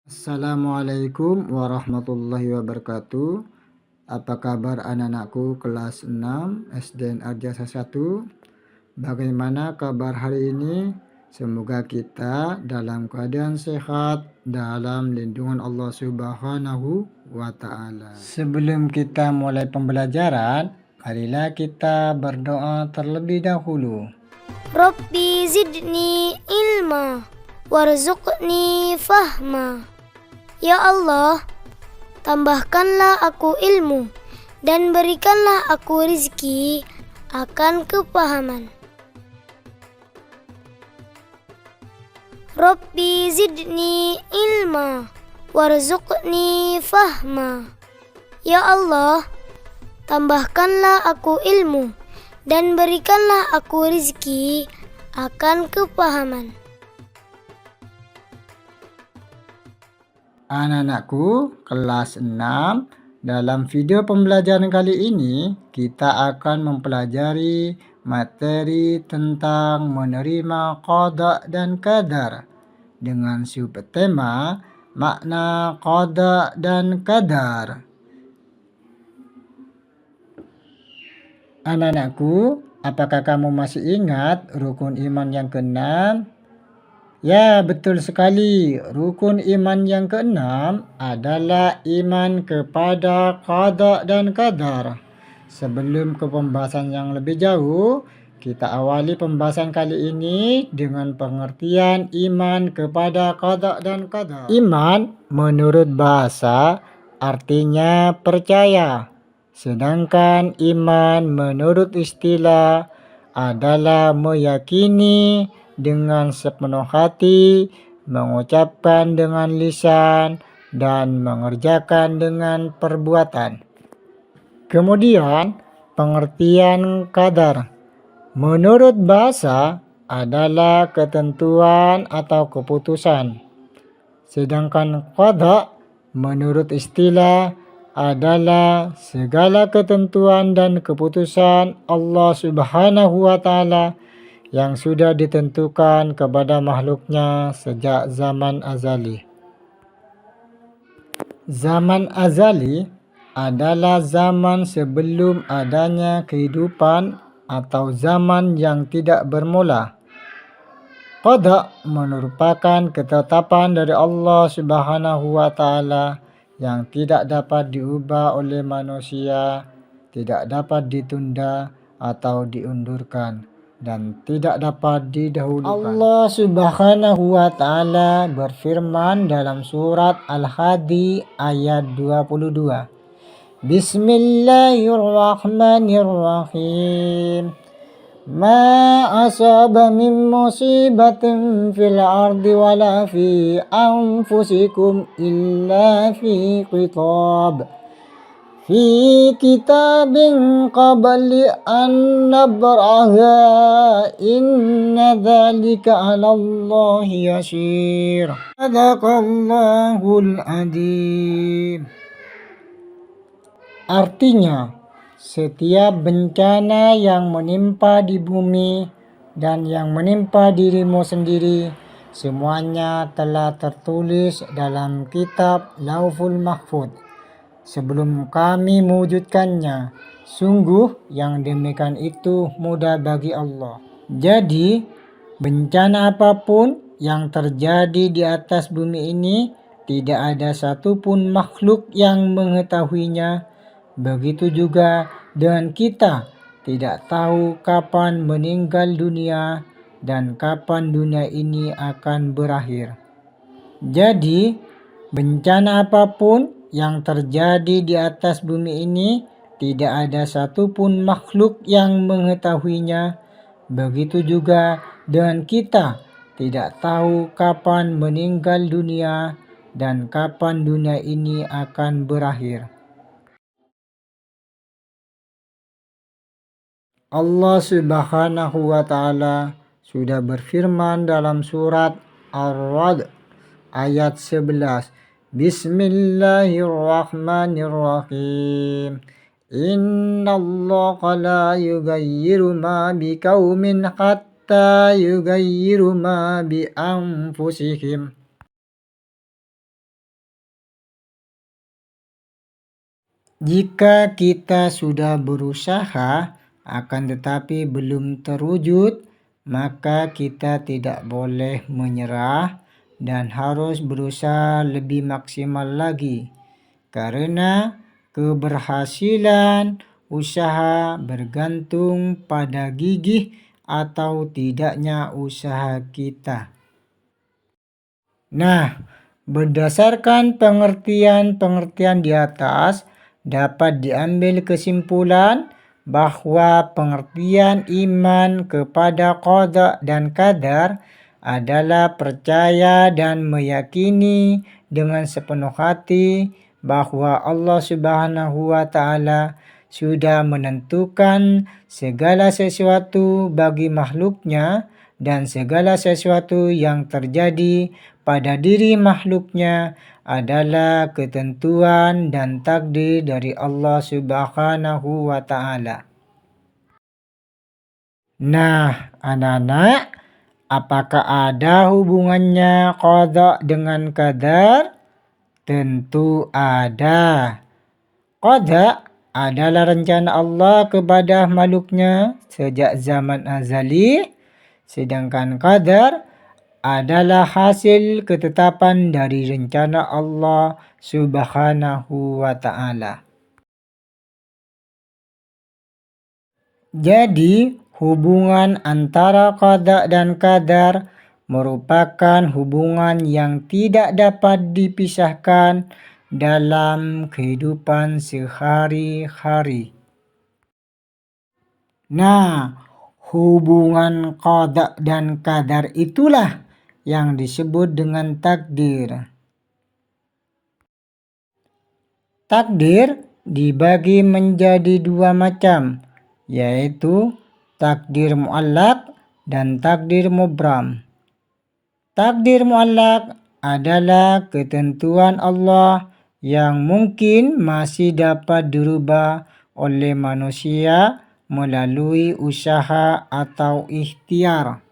Assalamualaikum warahmatullahi wabarakatuh. Apa kabar anak-anakku kelas 6 SDN Arjasa 1? Bagaimana kabar hari ini? Semoga kita dalam keadaan sehat dalam lindungan Allah Subhanahu wa Ta'ala. Sebelum kita mulai pembelajaran, marilah kita berdoa terlebih dahulu. Rabbi zidni ilma warzuqni fahma. Ya Allah, tambahkanlah aku ilmu dan berikanlah aku rizki akan kepahaman. Rabbi zidni ilma warzuqni fahma. Ya Allah, tambahkanlah aku ilmu dan berikanlah aku rizki akan kepahaman. Anak-anakku kelas 6, dalam video pembelajaran kali ini kita akan mempelajari materi tentang menerima qada dan qadar dengan subtema makna qada dan qadar. Anak-anakku, apakah kamu masih ingat rukun iman yang ke-6? Ya, betul sekali. Rukun iman yang ke-6 adalah iman kepada qada dan qadar. Sebelum ke pembahasan yang lebih jauh, kita awali pembahasan kali ini dengan pengertian iman kepada qada dan qadar. Iman menurut bahasa artinya percaya. Sedangkan iman menurut istilah adalah meyakini dengan sepenuh hati, mengucapkan dengan lisan, dan mengerjakan dengan perbuatan. Kemudian, pengertian qadar menurut bahasa adalah ketentuan atau keputusan. Sedangkan qada menurut istilah adalah segala ketentuan dan keputusan Allah Subhanahu wa Ta'ala yang sudah ditentukan kepada makhluknya sejak zaman azali. Zaman azali adalah zaman sebelum adanya kehidupan atau zaman yang tidak bermula. Qada merupakan ketetapan dari Allah Subhanahu wa Ta'ala yang tidak dapat diubah oleh manusia, tidak dapat ditunda atau diundurkan, dan tidak dapat didahulukan. Allah Subhanahu wa Ta'ala berfirman dalam surat Al-Hadi ayat 22. Bismillahirrahmanirrahim. Ma asaba min musibatin fil ardi wala fi anfusikum illa fi kitab. Fi kitabin qabli an nabraha inna dhalika 'ala Allahi yasir. Sadaqallahul adzim. Artinya, setiap bencana yang menimpa di bumi dan yang menimpa dirimu sendiri, semuanya telah tertulis dalam kitab Lauhul Mahfuz sebelum kami mewujudkannya. Sungguh yang demikian itu mudah bagi Allah. Jadi, bencana apapun yang terjadi di atas bumi ini, tidak ada satupun makhluk yang mengetahuinya. Begitu juga dengan kita, tidak tahu kapan meninggal dunia dan kapan dunia ini akan berakhir. Jadi, bencana apapun yang terjadi di atas bumi ini, tidak ada satupun makhluk yang mengetahuinya. Begitu juga dengan kita, tidak tahu kapan meninggal dunia dan kapan dunia ini akan berakhir. Allah Subhanahu wa Ta'ala sudah berfirman dalam surat Ar-Ra'd ayat 11. Bismillahirrahmanirrahim. Innallaha la yughayyiru ma biqaumin hatta yughayyiru ma bi anfusihim. Jika kita sudah berusaha akan tetapi belum terwujud, maka kita tidak boleh menyerah dan harus berusaha lebih maksimal lagi. Karena keberhasilan usaha bergantung pada gigih atau tidaknya usaha kita. Nah, berdasarkan pengertian-pengertian di atas, dapat diambil kesimpulan bahwa pengertian iman kepada qada dan qadar adalah percaya dan meyakini dengan sepenuh hati bahwa Allah Subhanahu wa Ta'ala sudah menentukan segala sesuatu bagi makhluknya dan segala sesuatu yang terjadi pada diri makhluknya adalah ketentuan dan takdir dari Allah Subhanahu wa Ta'ala. Nah, anak-anak, apakah ada hubungannya qada dengan qadar? Tentu ada. Qada adalah rencana Allah kepada makhluknya sejak zaman azali, sedangkan qadar adalah hasil ketetapan dari rencana Allah Subhanahu wa Ta'ala. Jadi, hubungan antara qada dan qadar merupakan hubungan yang tidak dapat dipisahkan dalam kehidupan sehari-hari. Nah, hubungan qada dan qadar itulah yang disebut dengan takdir. Takdir dibagi menjadi dua macam, yaitu takdir mu'allaq dan takdir mubram. Takdir mu'allaq adalah ketentuan Allah yang mungkin masih dapat dirubah oleh manusia melalui usaha atau ikhtiar.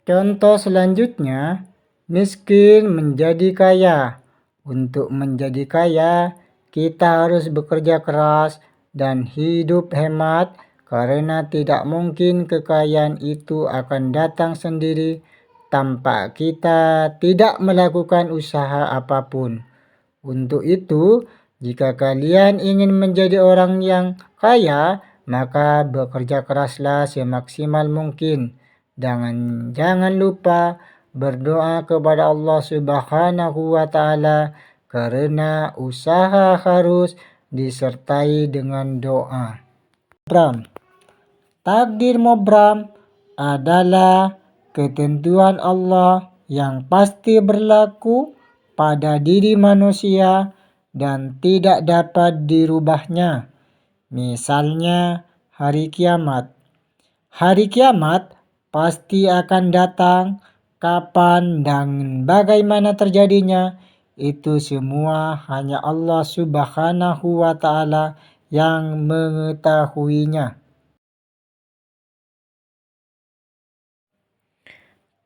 Contoh selanjutnya, miskin menjadi kaya. Untuk menjadi kaya, kita harus bekerja keras dan hidup hemat karena tidak mungkin kekayaan itu akan datang sendiri tanpa kita tidak melakukan usaha apapun. Untuk itu, jika kalian ingin menjadi orang yang kaya, maka bekerja keraslah semaksimal mungkin. Jangan lupa berdoa kepada Allah Subhanahu wa Ta'ala karena usaha harus disertai dengan doa. Takdir mubram adalah ketentuan Allah yang pasti berlaku pada diri manusia dan tidak dapat dirubahnya. Misalnya hari kiamat. Hari kiamat pasti akan datang, kapan dan bagaimana terjadinya, itu semua hanya Allah Subhanahu wa Ta'ala yang mengetahuinya.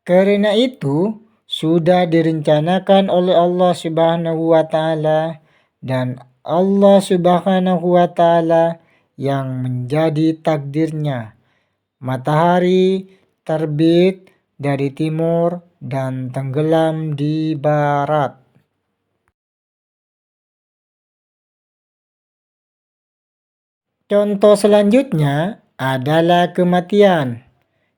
Karena itu, sudah direncanakan oleh Allah Subhanahu wa Ta'ala dan Allah Subhanahu wa Ta'ala yang menjadi takdirnya. Matahari terbit dari timur dan tenggelam di barat. Contoh selanjutnya adalah kematian.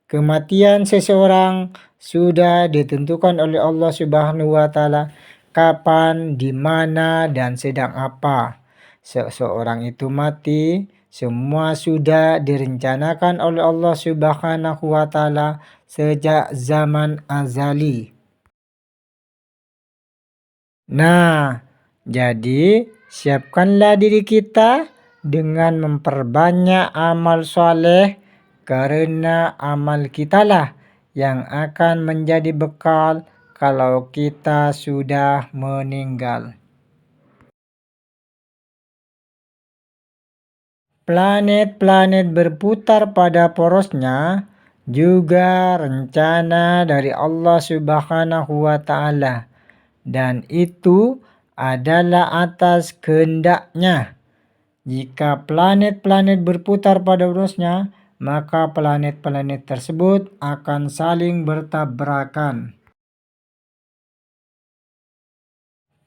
Kematian seseorang sudah ditentukan oleh Allah Subhanahu wa Ta'ala kapan, di mana, dan sedang apa. Seseorang itu mati, semua sudah direncanakan oleh Allah Subhanahu wa Ta'ala sejak zaman azali. Nah, jadi siapkanlah diri kita dengan memperbanyak amal soleh karena amal kitalah yang akan menjadi bekal kalau kita sudah meninggal. Planet-planet berputar pada porosnya juga rencana dari Allah Subhanahu wa Ta'ala, dan itu adalah atas kehendaknya. Jika planet-planet berputar pada urusnya, maka planet-planet tersebut akan saling bertabrakan.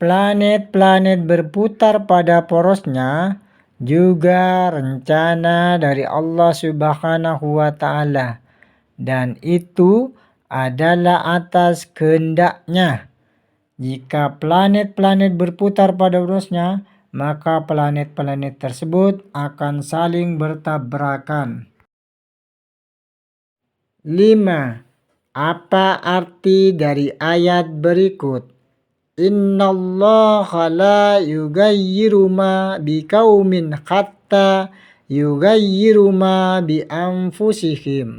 Planet-planet berputar pada porosnya juga rencana dari Allah Subhanahu wa Ta'ala, dan itu adalah atas kehendaknya. Jika planet-planet berputar pada urusnya, maka planet-planet tersebut akan saling bertabrakan. 5. Apa arti dari ayat berikut? Innallaha la yugayyiru ma biqaumin hatta yugayyiru ma bi anfusihim.